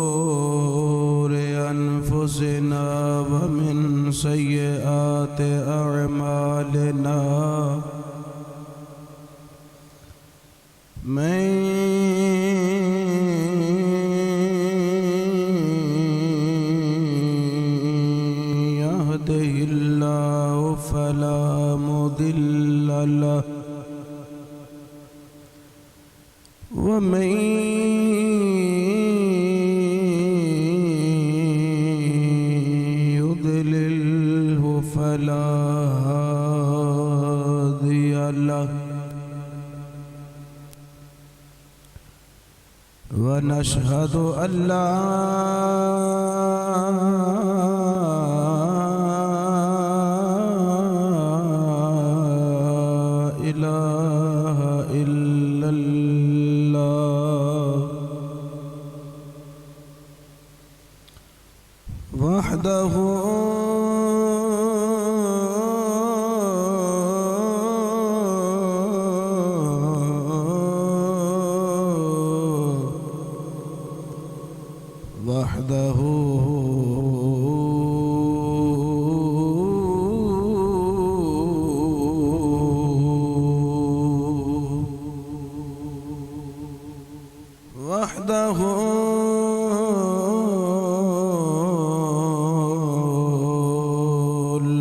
شرور أنفسنا ومن سيئات أعمالنا من يهده الله فلا مضل له ومن يضلله فلا هادي له ونشهد أن لا إله إلا الله وحده وحده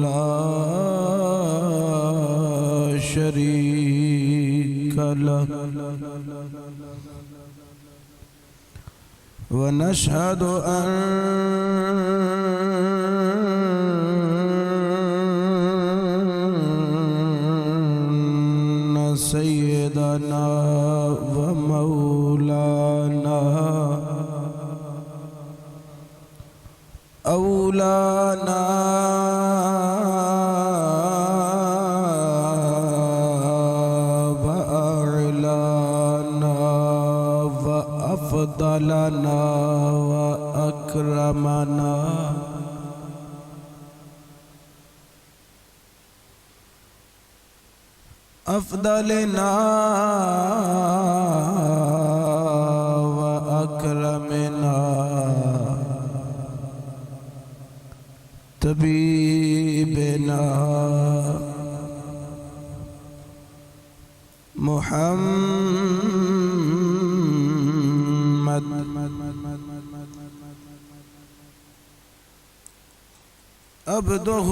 لا شريك له ونشهد أن سيدنا ومولانا أولانا وأعلانا وأفضلنا وأكرمنا أفضلنا وأكرمنا طبيبنا محمد عبده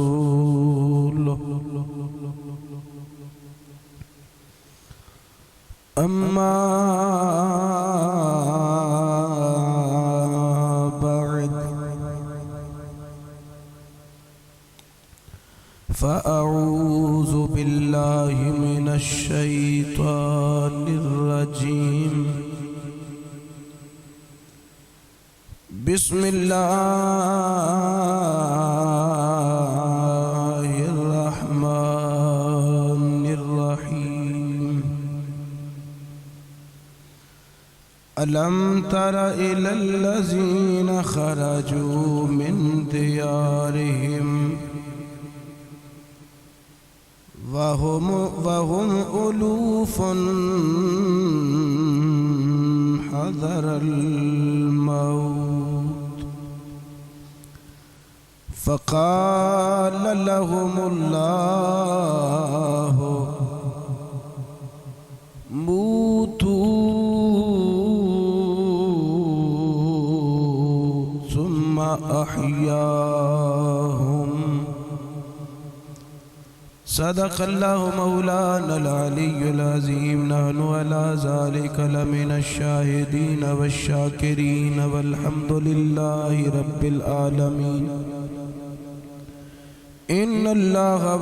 ورسوله أما بعد فأعوذ بالله من الشيطان الرجيم بسم الله الرحمن الرحيم ألم تر إلى الذين خرجوا من ديارهم وهم ألوف حذر الموت فقال لهم الله موتوا ثم أحياهم صدق الله مولانا العلي العظيم نحن على ذلك لمن الشاهدين والشاكرين والحمد لله رب العالمين إن الله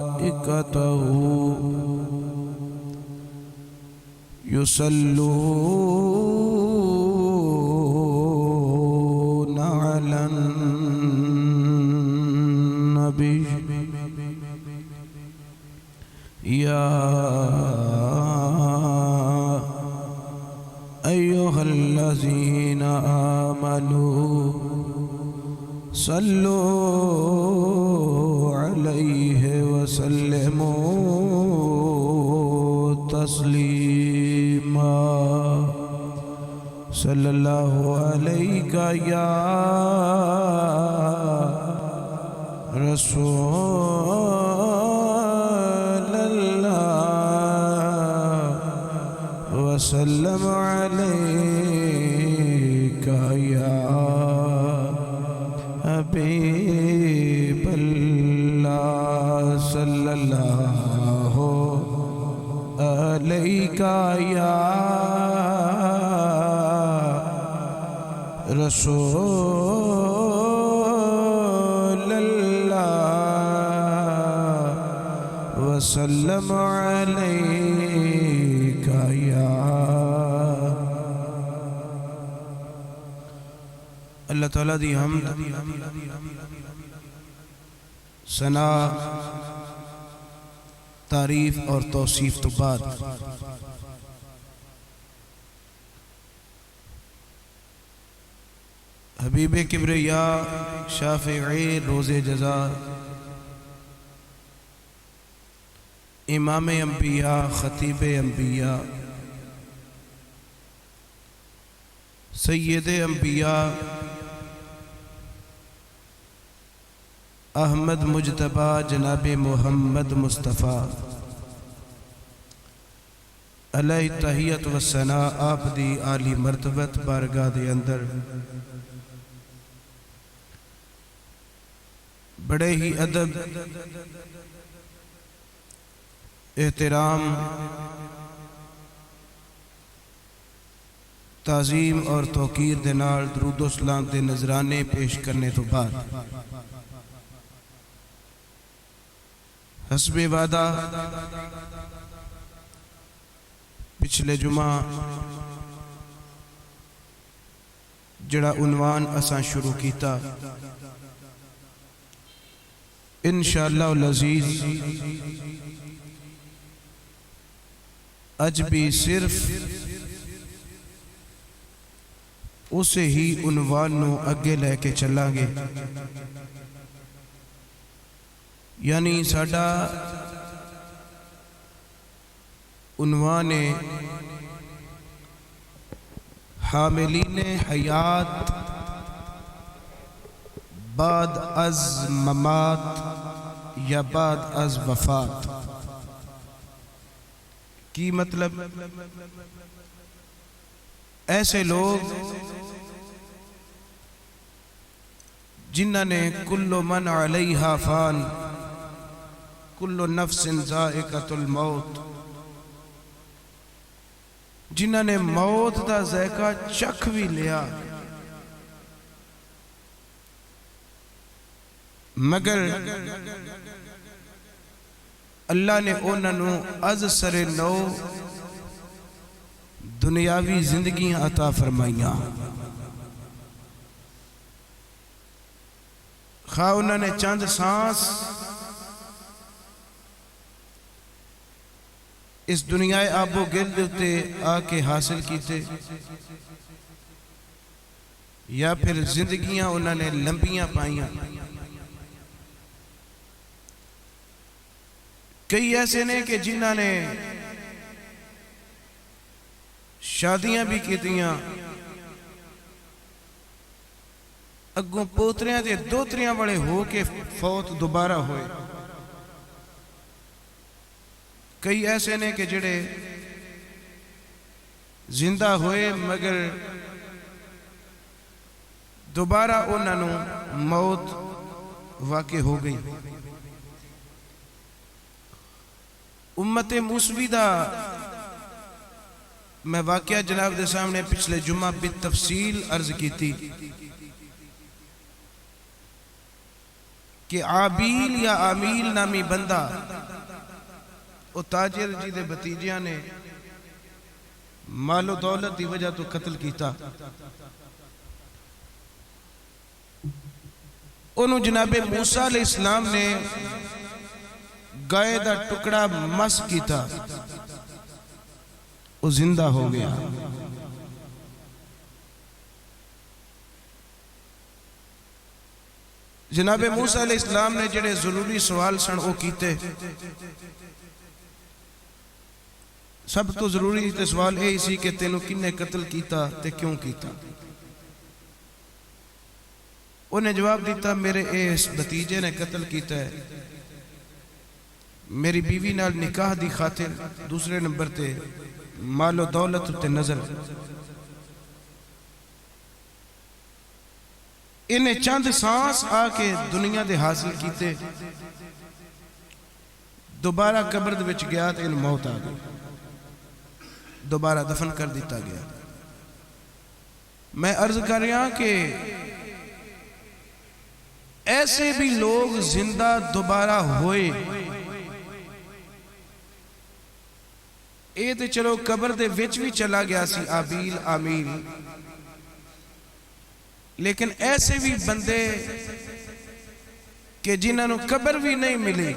وملائكته يصلون على النبي يا الذين آمنوا صلوا عليه وسلموا تسليما صلى الله عليك يا رسول الله وسلم عليك يا حبيب الله صلى الله عليك يا رسول الله وسلم عليك يا اللہ تعالیٰ دی حمد ثنا تعریف اور توصیف تو بعد حبیب کبریاء شافعی روز جزا امام انبیاء خطیب انبیاء سید انبیاء احمد مجتبی جناب محمد مصطفیٰ علیہ تحیت و ثنا آپ دی عالی مرتبت بارگاہ دے اندر بڑے ہی ادب احترام تعظیم اور توقیر دے نال درود و سلام دے نذرانے پیش کرنے تو بعد حسب وعدہ پچھلے جمعہ جڑا عنوان اساں شروع کیتا انشاءاللہ العزیز اج بھی صرف اسے ہی عنوان نو اگے لے کے چلیں گے یعنی ساڈا عنوان حاملین حیات بعد از ممات یا بعد از وفات کی مطلب ایسے لوگ جنہوں نے کل من علیہا فان کل نفس ذائقۃ الموت جنہوں نے موت دا ذائقہ چکھ بھی لیا مگر اللہ نے انہوں از سر نو دنیاوی زندگیاں عطا فرمائیاں خواہ انہوں نے چند سانس اس دنیا آب و گرد تے آ کے حاصل کیتے یا پھر زندگیاں انہوں نے لمبیاں پائیاں کئی ایسے نے کہ جنہوں نے شادیاں بھی کیتیاں اگوں پوتریاں تے دوتریاں بڑے ہو کے فوت دوبارہ ہوئے کئی ایسے نے کہ جڑے زندہ ہوئے مگر دوبارہ انہوں موت واقع ہو گئی امت موسوی دا میں واقعہ جناب دے سامنے پچھلے جمعہ بالتفصیل عرض کی تھی کہ عابیل یا عامیل نامی بندہ او تاجر جی دے بتیجیاں نے مال و دولت دی وجہ تو قتل کیتا انہوں جناب موسیٰ علیہ السلام نے گائے دا ٹکڑا مس کیتا وہ زندہ ہو گیا جناب موسیٰ علیہ السلام نے جڑے ضروری سوال سن وہ کیتے. سب تو ضروری تے سوال یہ سی کہ تینوں کنے قتل کیتا تے کیوں کیتا. انہیں جواب دیتا میرے اس بھتیجے نے قتل کیتا ہے میری بیوی نال نکاح دی خاطر، دوسرے نمبر تے مال و دولت تے نظر. انہیں چند سانس آ کے دنیا دے حاصل کیتے، دوبارہ قبر دے وچ گیا تے ان موت آ گئی، دوبارہ دفن کر دیتا گیا. میں عرض کر رہا کہ ایسے بھی لوگ زندہ دوبارہ ہوئے. اے تے چلو قبر دے وچ بھی چلا گیا سی آبیل آمیل، لیکن ایسے بھی بندے کہ جنہاں نو قبر بھی نہیں ملی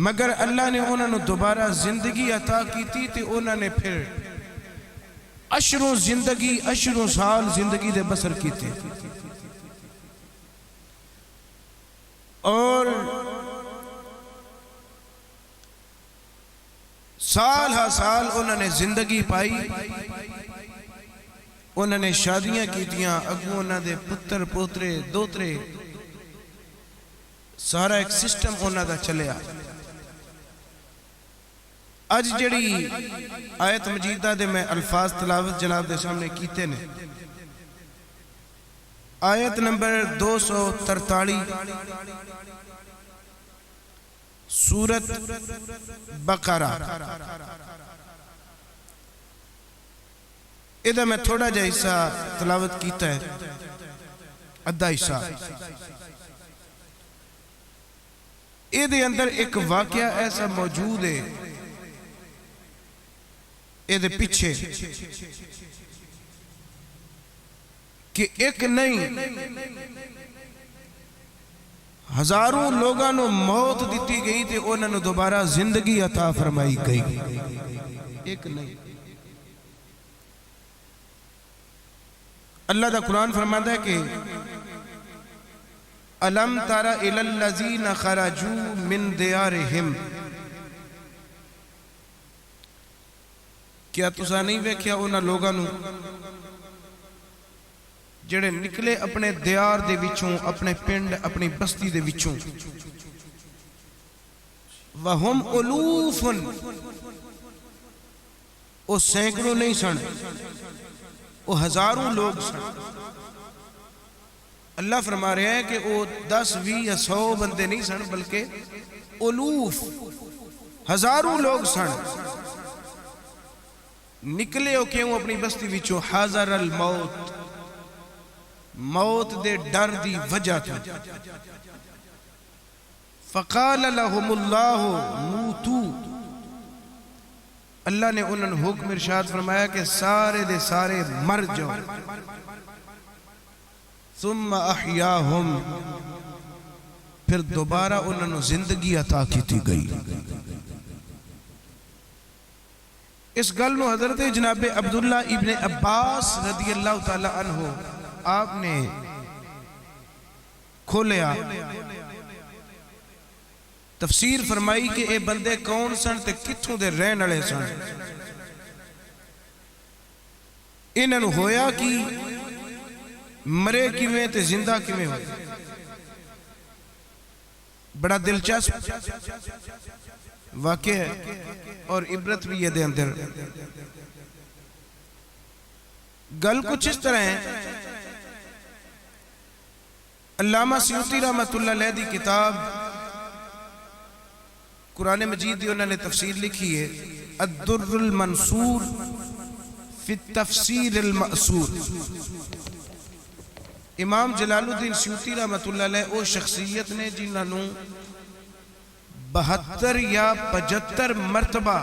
مگر اللہ نے انہاں نو دوبارہ زندگی عطا کی تھی تے انہاں نے پھر اشروں سال زندگی دے بسر کی تھی. اور سال ہا سال انہوں نے زندگی پائی، انہوں نے شادیاں کیتیاں، اگوں انہوں نے پتر پوترے دوترے، سارا ایک سسٹم انہوں دا چلیا. اج جڑی آیت مجیدہ دے میں الفاظ تلاوت جناب دے سامنے کیتے نے، آیت نمبر 243 سورت بقرہ. ادھا میں تھوڑا جا حصہ تلاوت کیتا ہے، ادھا حصہ. ادھے اندر ایک واقعہ ایسا موجود ہے، ادھے پیچھے کہ ایک نہیں ہزاروں لوگاں نو موت دیتی گئی تے انہاں نو دوبارہ زندگی عطا فرمائی گئی. ایک نہیں. اللہ دا قرآن فرماتا ہے کہ أَلَمْ تَرَ إِلَى الَّذِينَ خَرَجُوا مِن دِيَارِهِمْ، کیا تسا نہیں ویکھیا انہاں لوگاں نو جڑے نکلے اپنے دیار دے وچوں، اپنے پنڈ اپنی بستی دے وچوں. وَهُمْ أُلُوفٌ، وہ سینکڑوں نہیں سن، وہ ہزاروں لوگ سن. اللہ فرما رہا ہے کہ وہ 10 20 یا 100 بندے نہیں سن بلکہ الوف ہزاروں لوگ سن. نکلے ہو کیوں اپنی بستی وچوں؟ حاضر الموت، موت دے ڈر دی وجہ تھی. فقال لهم اللہ موتو، اللہ نے انہوں نے حکم ارشاد فرمایا کہ سارے دے سارے مر جاؤ. ثم احیاہم، پھر دوبارہ انہوں نے زندگی عطا کی تھی گئی. اس گل نو حضرت جناب عبداللہ ابن عباس رضی اللہ تعالی عنہ آپ نے کھولیا، تفسیر فرمائی کہ اے بندے کون سن تے کتھوں دے رہن والے سن. انہاں نو ہویا کہ مرے کیویں تے زندہ کیویں ہوئے. بڑا دلچسپ واقعہ ہے اور عبرت بھی یہ دے اندر. گل کچھ اس طرح ہے، علامہ سیوطی رحمت اللہ علیہ دی کتاب قرآن مجید دی انہوں نے تفسیر لکھی ہے، الدر المنصور فی التفسیر المأثور. امام جلال الدین سیوطی رحمت اللہ علیہ او شخصیت نے جنہاں نو 72 یا 75 مرتبہ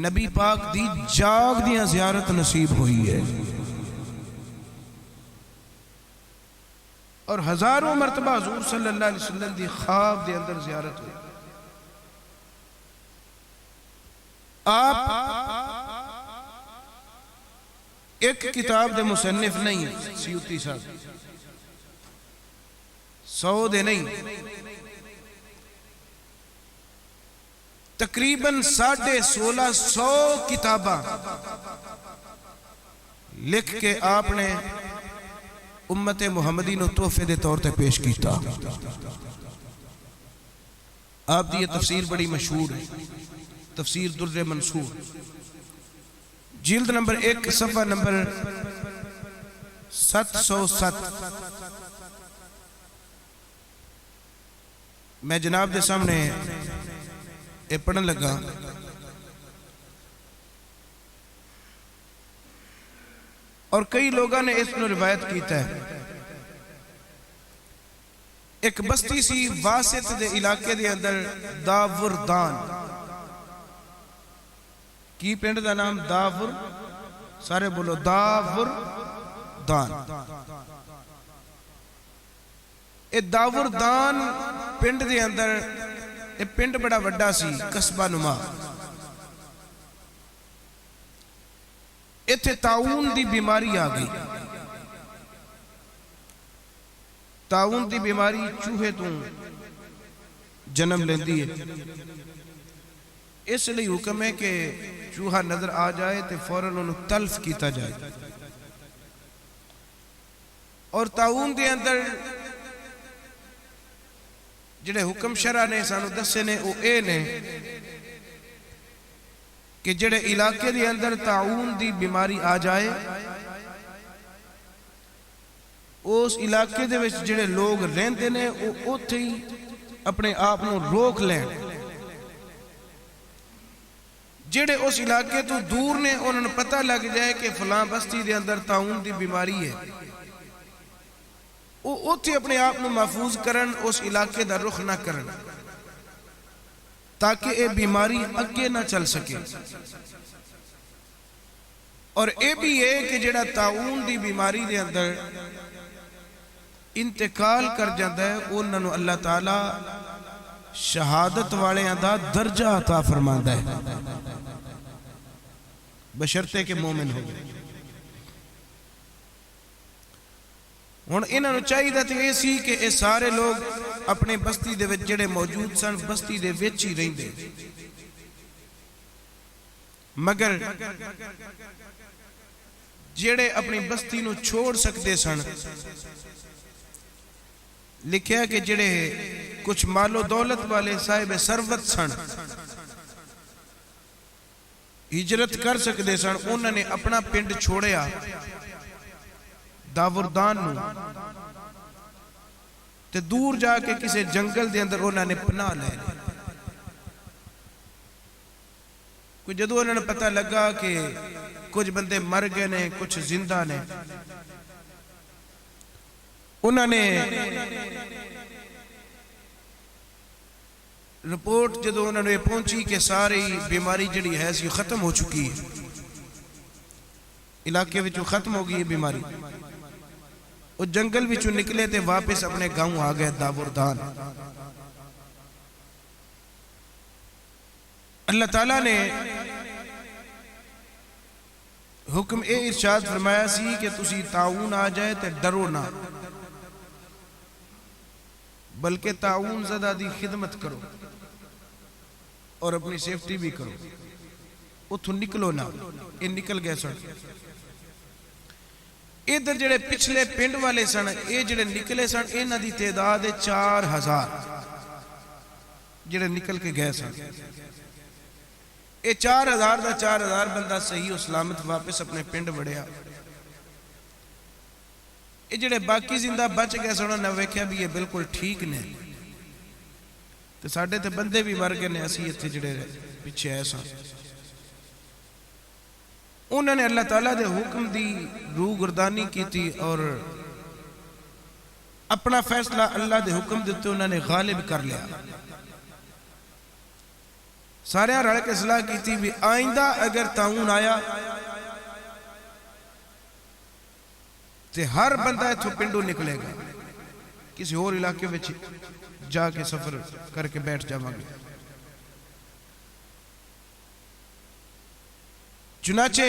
نبی پاک دی جاگ دیاں زیارت نصیب ہوئی ہے، اور ہزاروں مرتبہ حضور صلی اللہ علیہ وسلم دی خواب دے اندر زیارت ہوئی. آپ ایک کتاب دے مصنف نہیں سیوطی صاحب، 100 دے نہیں، تقریباً 1650 کتاباں لکھ کے آپ نے امت محمدی نو تحفے دے طور تے پیش کیتا۔ آپ دی یہ تفسیر بڑی مشہور ہے، تفسیر در منصور، جلد نمبر 1 صفحہ نمبر 707۔ میں جناب دے سامنے یہ پڑھن لگا، اور کئی لوگوں نے اس کو روایت کیتا ہے۔ ایک بستی سی واسط دے علاقے دے اندر داوردان، کی پنڈ دا نام داور، سارے بولو داوردان۔ اے داوردان پنڈ دے اندر، اے پنڈ بڑا وڈا سی، قصبہ نما۔ ایتھے طاعون دی بیماری آ گئی۔ طاعون دی بیماری چوہے تو جنم لیندی ہے، اس لئے حکم ہے کہ چوہا نظر آ جائے تو فوراً انہوں تلف کیتا جائے۔ اور طاعون دے اندر جڑے حکم شرع نے سانو دسے نے وہ اے نے کہ جڑے علاقے دے اندر طاعون دی بیماری آ جائے، اس علاقے دے وچ جڑے لوگ رہندے نے وہ اوتھے ہی اپنے آپ نو روک لین۔ جڑے اس علاقے تو دور نے انہوں نے پتہ لگ جائے کہ فلاں بستی دے اندر طاعون دی بیماری ہے، وہ اوتھے اپنے آپ نو محفوظ کرن، اس علاقے دا رخ نہ کرن، تاکہ اے بیماری اگے نہ چل سکے۔ اور اے بھی ہے کہ جڑا طاعون دی بیماری دے اندر انتقال کر جاندہ ہے، انہوں نے اللہ تعالی شہادت والے دا درجہ عطا فرماندہ ہے، بشرطے کے مومن ہو گئے۔ ہن انہوں نے چاہیے تھے یہ سی کہ اے سارے لوگ اپنے بستی دے وچ جڑے موجود سن بستی دے وچ ہی رہندے، مگر جڑے اپنی بستی نو چھوڑ سکتے سن، لکھیا کہ جڑے کچھ مال و دولت والے صاحب ثروت سن، ہجرت کر سکتے سن، انہوں نے اپنا پنڈ چھوڑیا داوردان نو، تے دور جا کے کسی جنگل دے اندر انہوں نے پناہ لے لی۔ کوئی جدو انہوں نے پتہ لگا کہ کچھ بندے مر گئے نے، کچھ زندہ نے، انہوں نے رپورٹ جدو انہوں نے پہنچی کہ ساری بیماری جڑی ہے سی ختم ہو چکی ہے، علاقے وچوں ختم ہو گئی ہے بیماری، وہ جنگل وچوں نکلے تے واپس اپنے گاؤں آ گئے داوردان۔ اللہ تعالیٰ نے حکم اے ارشاد فرمایا سی کہ تسی طاعون آ جائے تے ڈرو نہ، بلکہ طاعون زدہ دی خدمت کرو اور اپنی سیفٹی بھی کرو، اتھو نکلو نہ۔ یہ نکل گئے سن۔ ادھر جڑے پچھلے پنڈ والے سن، یہ جڑے نکلے سن، انہاں دی تعداد 4000 جڑے نکل کے گئے سن۔ یہ 4000 دا 4000 بندہ صحیح و سلامت واپس اپنے پنڈ وڑیا۔ یہ جڑے باقی زندہ بچ گئے سن، انہوں نے ویکھیا بھی یہ بالکل ٹھیک نے، تے ساڈے تے بندے بھی مر گئے نے، اسی اتھے جڑے پیچھے آئے سن۔ انہوں نے اللہ تعالیٰ دے حکم دی روح گردانی کی تھی اور اپنا فیصلہ اللہ دے حکم دیتے انہوں نے غالب کر لیا۔ سارے رل کے صلاح کی تھی بھی آئندہ اگر طاعون آیا تے ہر بندہ اتھو پنڈو نکلے گا، کسی اور علاقے میں جا کے سفر کر کے بیٹھ جاواں گے۔ چنانچہ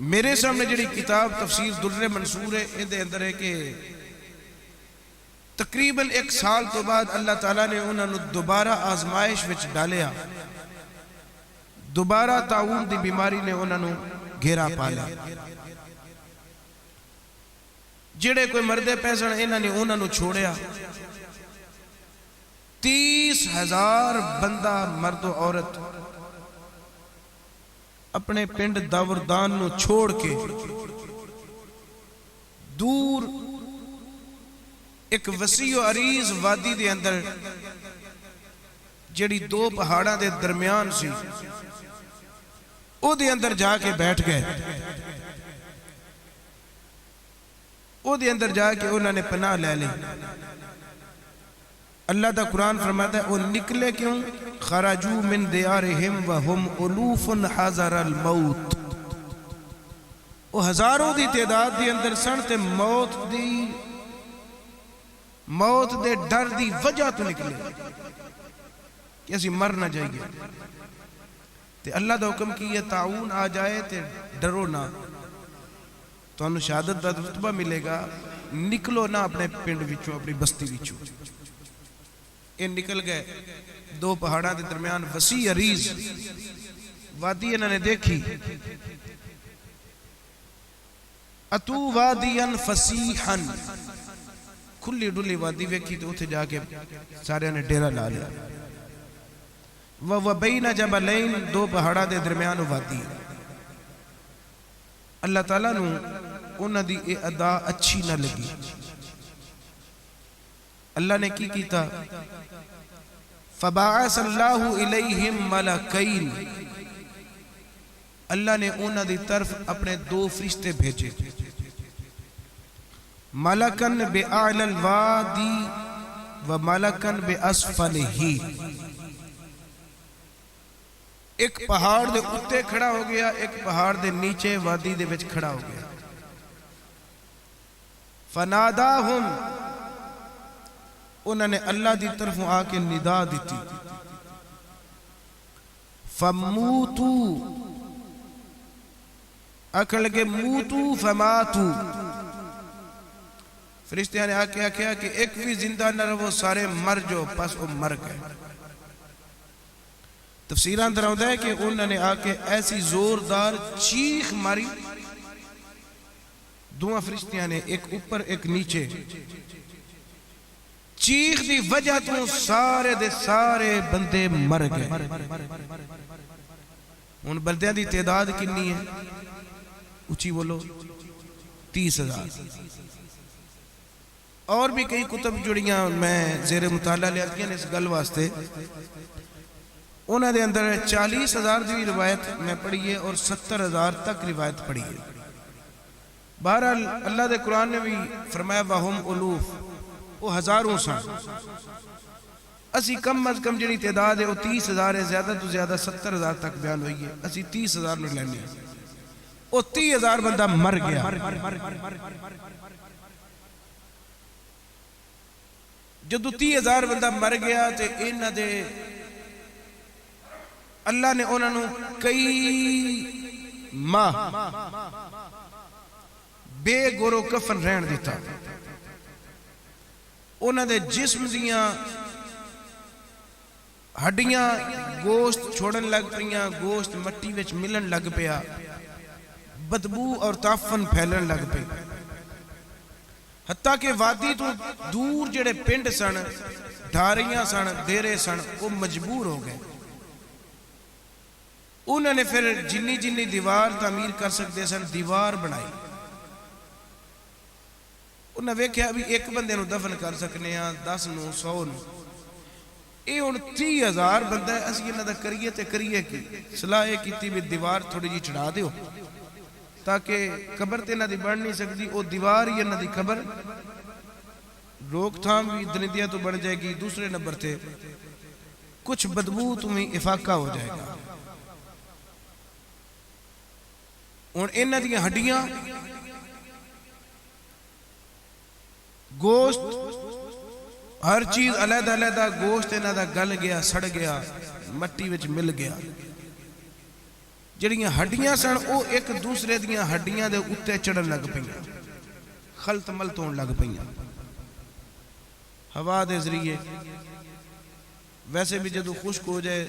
میرے سامنے جڑی کتاب تفسیر در منصور ہے یہ اندر ہے کہ تقریباً 1 سال تو بعد اللہ تعالیٰ نے انہوں نے دوبارہ آزمائش وچ ڈالیا، دوبارہ تعاون دی بیماری نے انہوں نے گھیرا پا لیا، جڑے کوئی مردے پیسن انہوں نے چھوڑیا، 30,000 بندہ مرد و عورت اپنے پنڈ داوردان نو چھوڑ کے دور ایک وسیع و عریض وادی دے اندر جڑی 2 پہاڑاں دے درمیان سی او دے اندر جا کے بیٹھ گئے، او دے اندر جا کے انہوں نے پناہ لے لی۔ اللہ دا قرآن فرماتا ہے وہ نکلے کیوں؟ خرجو من دیارہم وہم الوف حذر الموت، وہ ہزاروں دی تعداد دی اندر سن تے موت دے ڈر دی وجہ تو نکلے کہ اسی مر نہ جائیے، تے اللہ دا حکم کی یہ تعاون آ جائے تے ڈرو نہ، تو انہوں شہادت دا رتبہ ملے گا، نکلو نہ اپنے پنڈ وچوں، اپنی بستی وچوں۔ یہ نکل گئے 2 پہاڑاں دے درمیان وسیع عریض وادی انہوں نے دیکھی، اتو وادیاں فسیحاً، کھلی ڈلی وادی ویکھی تو اتھے جا کے سارے نے ڈیرہ لا لیا، وَبَيْنَ جَبَلَيْن، 2 پہاڑاں دے درمیان وادی۔ اللہ تعالیٰ نو انہاں دی اے ادا اچھی نہ لگی، اللہ نے کی کیتا؟ فَبَعَثَ اللَّهُ إِلَيْهِمْ مَلَكَيْنِ، اللہ نے انہاں دی طرف اپنے 2 فرشتے بھیجے، مَلَكًا بِأَعْلَى الْوَادِ وَمَلَكًا بِأَسْفَلِهِ، ایک پہاڑ دے اُتے کھڑا ہو گیا، ایک پہاڑ دے نیچے وادی دے وچ کھڑا ہو گیا۔ فَنَادَاهُمْ، انہوں نے اللہ دی طرف آ کے ندا دیتی، فَمُوتُوا، اکھڑ لگے موتو فماتو، فرشتیاں نے آ کے کہا کہ ایک بھی زندہ نہ رہو، سارے مر جو، پس وہ مر گئے۔ تفسیران در آؤں ہے کہ انہوں نے آ کے ایسی زوردار چیخ ماری، 2 فرشتیاں نے، ایک اوپر ایک نیچے، چیخ دی وجہ تو سارے دے سارے بندے مر گئے۔ ان بندیاں دی تعداد کنی ہے؟ اچھی بولو، 30,000۔ اور بھی کئی کتب جڑیاں میں زیر مطالعہ لے آتی ہیں اس گل واسطے، انہوں نے اندر 40,000 دی روایت میں پڑھی ہے اور 70,000 تک روایت پڑھی ہے۔ بہرحال اللہ دے قرآن نے بھی فرمایا وَهُمْ أُلُوفٌ، وہ ہزاروں سن، اسی کم از کم جڑی تعداد ہے وہ 30,000 ہے، زیادہ تو زیادہ 70,000 تک بیان ہوئی ہے، اسی 30,000 میں لینے ہیں۔ وہ 30,000 بندہ مر گیا۔ جدو 30,000 بندہ مر گیا تو انہاں دے اللہ نے انہوں نے کئی ماہ بے گورو کفن رہن دیتا، انہوں دے جسم دیاں ہڈیاں گوشت چھوڑن لگ پیا، گوشت مٹی وچ ملن لگ پیا، بدبو اور تعفن پھیلن لگ پئی، حتیٰ کہ وادی تو دور جڑے پنڈ سن، ڈھاریاں سن، ڈیرے سن، وہ مجبور ہو گئے۔ انہوں نے پھر جنی جنی دیوار تعمیر کر سکتے سن دیوار بنائی، انہوں نے ویکھیا ابھی ایک بندے نو دفن کر سکنے ہیں، 10 نو 100 نو، یہ ان 30,000 بندہ ہے، اسی انہوں نے کریے تے کریے کی صلاح کیتی بھی دیوار تھوڑی جی چڑھا دیو تاکہ قبر تے نہ دی بڑھ نہیں سکتی، وہ دیوار یا نہ دی قبر روک تھام بھی درندیاں تو بڑھ جائے گی، دوسرے نمبر تے کچھ بدبو تمہیں افاقہ ہو جائے گا۔ اور انہاں دیاں ہڈیاں گوشت ہر چیز علیحدہ علیحدہ، گوشت انہاں دا گل گیا، سڑ گیا، مٹی وچ مل گیا، جڑیاں ہڈیاں سن وہ ایک دوسرے دیاں ہڈیاں دے اتے چڑھن لگ پئیاں، خلط ملط ہون لگ پئیاں ہوا دے ذریعے۔ ویسے بھی جدو خشک ہو جائے،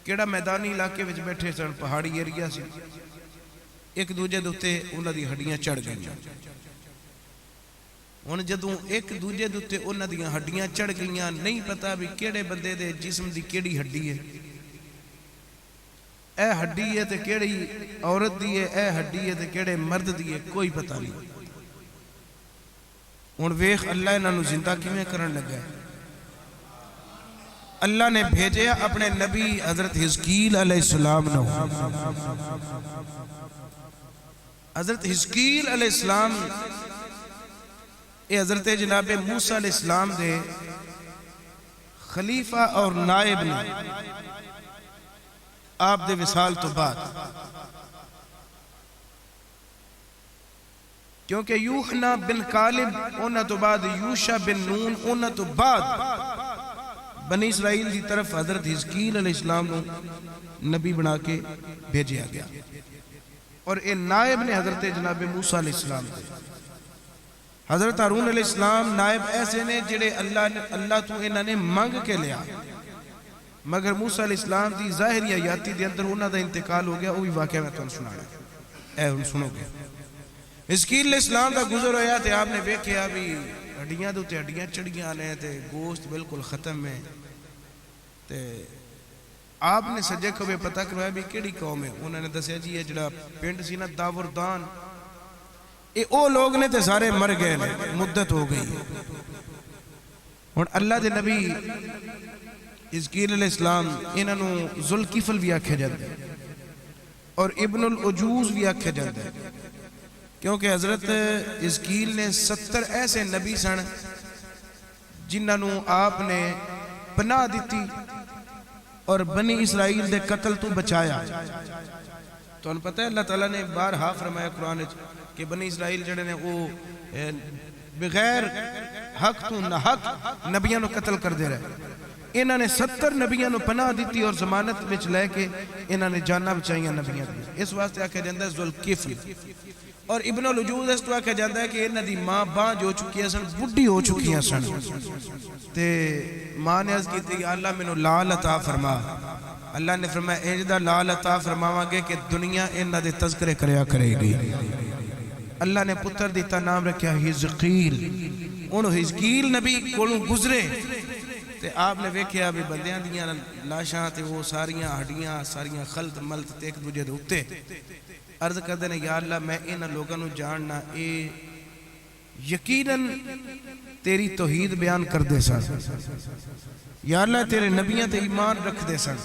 کیڑا میدانی علاقے وچ بیٹھے سن، پہاڑی ایریا سی، ایک دوجے دے اتے انہاں دی ہڈیاں چڑھ گئیاں۔ ہن جدوں ایک دوجے دے اتے انہاں دیاں ہڈیاں چڑھ گئیاں، نہیں پتا بھی کیڑے بندے دے جسم دی کیڑی ہڈی ہے، اے ہڈی ہے تے کیڑی عورت دی ہے، اے ہڈی ہے تے کیڑے مرد دی ہے، کوئی پتہ نہیں۔ ہن ویکھ اللہ انہاں نوں زندہ کیویں کرن لگا ہے۔ اللہ نے بھیجیا اپنے نبی حضرت حزقیل علیہ السلام نو۔ حضرت حزقیل علیہ السلام اے حضرت جناب موسیٰ علیہ السلام دے خلیفہ اور نائب نے آپ دے وصال تو بعد، کیونکہ یوحنا بن کالب انہاں تو بعد یوشع بن نون انہاں تو بعد بنی اسرائیل دی طرف حضرت حزقیل علیہ السلام نو نبی بنا کے بھیجیا گیا، اور اے نائب نے حضرت جناب موسیٰ علیہ السلام دے۔ حضرت ہارون علیہ السلام نائب ایسے نے جڑے اللہ تو انہاں نے منگ کے لیا، مگر موسیٰ علیہ السلام دی ظاہری حیاتی دے اندر انہاں دا انتقال ہو گیا، وہ بھی واقعہ میں تو سنا رہا، اے ان سنو گے۔ حزقیل علیہ السلام دا گزر ہویا تے آپ نے دیکھیا بھی ہڈیاں دے ہڈیاں چڑھیاں نے تے گوشت بالکل ختم ہے، تے آپ نے سجے کبھی پتہ کروایا بھی کیڑی قوم ہے؟ انہوں نے دسیا جی یہ جڑا پنڈ سی نا داوردان، اے او لوگ نے تے سارے مر گئے نے، مدت ہو گئی۔ اور اللہ دے نبی حزقیل علیہ السلام انہاں نو ذوالکفل بھی آکھیا جاندا ہے اور ابن العجوز بھی آکھیا جاندا ہے، کیونکہ حضرت حزقیل نے 70 ایسے نبی سن جنہاں نو آپ نے پناہ دیتی اور بنی اسرائیل دے قتل تو بچایا۔ تو انہوں پتہ ہے اللہ تعالیٰ نے بارہا فرمایا قرآن کہ بنی اسرائیل جڑے نے وہ بغیر حق تو نہ حق نبیوں کو قتل کر دے رہے، انہوں نے 70 نبیوں کو پناہ دیتی اور ضمانت وچ لے کے انہوں نے جانا بچائیاں نبیوں کی، اس واسطے آکھا جاندہ ہے ذوالکفل۔ اور ابن العجوز اس تو آکھا جاندہ ہے کہ انہوں دی ماں بانج ہو چکی ہے سن، بڑھی ہو چکی ہے سن، تے ماں نے عرض کی تھی اللہ منو لال عطا فرما، اللہ نے فرمایا اجدہ لال عطا فرماواں گے کہ دنیا انہوں دے تذکرے کریا کرے گی۔ اللہ نے پتر دیتا نام رکھیا حزقیل، انہوں حزقیل نبی کولوں گزرے تے آپ نے ویکھیا بھی بندیاں دیاں لاشاں تے وہ ساریاں ہڈیاں ساریاں خلط ملط تے ایک دوجے دے اتے عرض کردے نے یا اللہ میں انہاں لوگاں نو جاننا اے یقیناً تیری توحید بیان کر دے سن، یا اللہ تیرے نبیاں تے ایمان رکھ دے سن،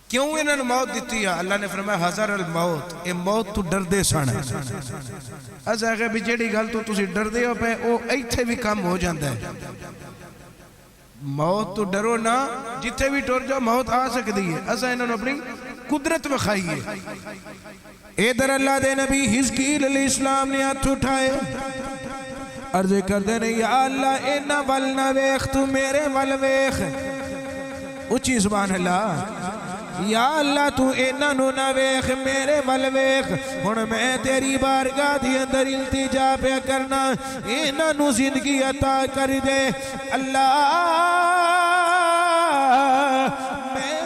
کیوں انہاں نے موت دیتی ہے؟ اللہ نے فرمایا حذر الموت، اے موت تو ڈر دے سن۔ از آگے بھی جیڑی گل تو تسی ڈر دے ہو پہ او ایتھے بھی کم ہو جاندہ ہے، موت تو ڈرو نہ، جتھے بھی ٹور جاؤ موت آ سکتی ہے، ایسا انہوں نے اپنی قدرت بخائی ہے۔ ادھر اللہ دے نبی حزقیل علیہ السلام نے ہاتھ اٹھائے، عرض کر دے نے یا اللہ اینا ول نہ ویخ تو میرے ول ویخ، اچھی سبحان اللہ، یا اللہ تو اینا نو نہ ویخ میرے ول ویخ، ہن میں تیری بارگاہ دی اندر التجا پہ کرنا اینا نو زندگی عطا کر دے اللہ، میں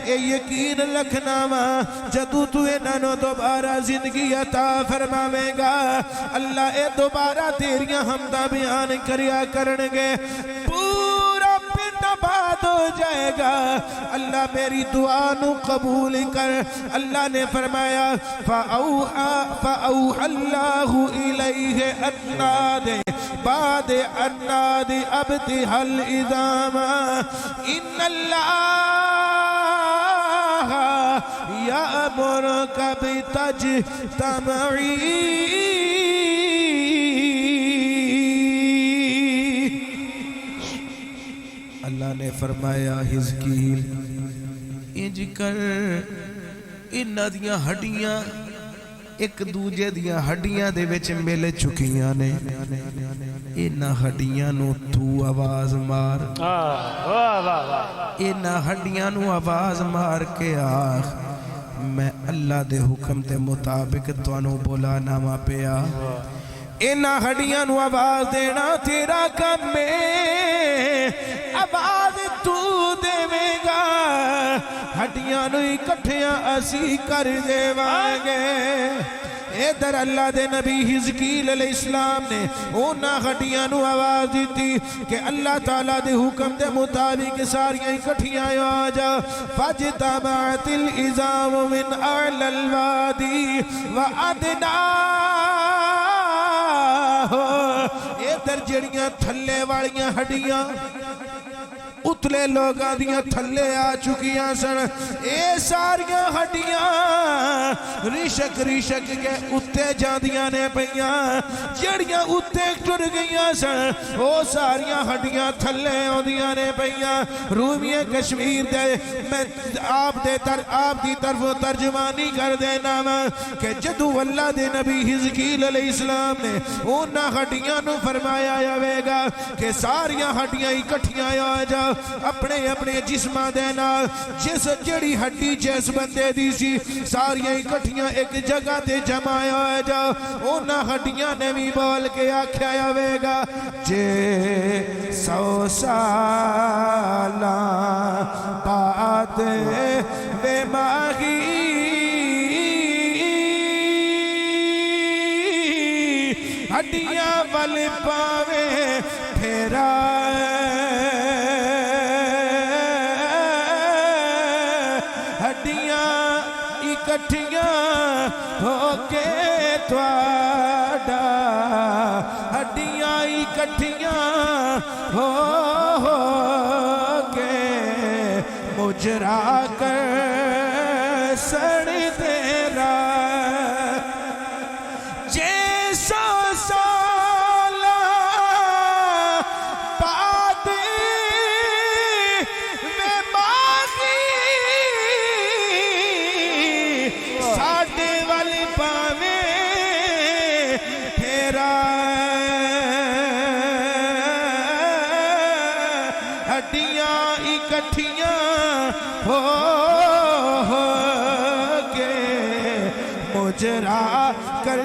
اے یقین رکھنا وا جدو تو اینا نو دوبارہ زندگی عطا فرماوے گا اللہ اے دوبارہ تیریاں حمدہ بیان کریا کرنگے، پورا پنڈ آباد ہو جائے گا، اللہ میری دعا نو قبول کر۔ اللہ نے فرمایا فَأَوْحَ اللَّهُ إِلَيْهِ أَنَّادِ بعد أَنَّادِ أَبْتِهَا الْإِذَامَ إِنَّ اللَّهَ يَأْمُرُكَ بِتَجْتَمَعِي، اللہ نے فرمایا حزقیل انج کر انہاں دیاں ہڈیاں ایک دوجے دیاں ہڈیاں دے وچ مل چکیاں نے، انہاں ہڈیاں نو تو آواز مار، انہاں ہڈیاں نو آواز مار کے آخ میں اللہ دے حکم دے مطابق توانو بولانا ما پیا اینا ہڈیاں نو آواز دینا تیرا کم میں آواز تو دے گا ہڈیاں نو اکٹھیاں اسی کر دے وانگے ادھر اللہ دے نبی حزقیل علیہ السلام نے اونا ہڈیاں نو آواز دیتی کہ اللہ تعالیٰ دے حکم دے مطابق ساریاں اکٹھیاں آجا فاجتمعت العظام من اعلی الوادی وادنا ادھر جڑیاں تھلے والیاں ہڈیاں اتلے لوگاں دیاں تھلے آ چکیاں سن اے ساریاں ہڈیاں ریشک ریشک کے اتے جاندیاں نے پہیاں جڑیاں اتے ٹر گئیاں سن او ساریاں ہڈیاں تھلے ہوندیاں نے پہیاں رومی کشمیر دے میں آپ دی طرف ترجمانی کر دینا کہ جدو اللہ دے نبی حزقیل علیہ السلام نے اونا ہڈیاں نو فرمایا جاوے گا کہ ساریاں ہڈیاں اکٹھیاں آ جا اپنے اپنے جسمہ دینا جس جڑی ہڈی جیس بندے دی سی ساریاں اکٹھیاں ایک جگہ تے جمایا جا اونا ہڈیاں نے بھی بول کے آکھیا جاوے گا جے 100 سالہ بعد وے ماہی ہڈیاں ول پاوے پھیرا اکٹھیاں ہو کے تواڈا ہڈیاں اکٹھیاں ہو کے مجرا کر سڑ تیرا جے 100 سال بعد میں ماغی ساڑھے والی پاوے پھیرا ہڈیاں اکٹھیاں ہو کے مجرا کر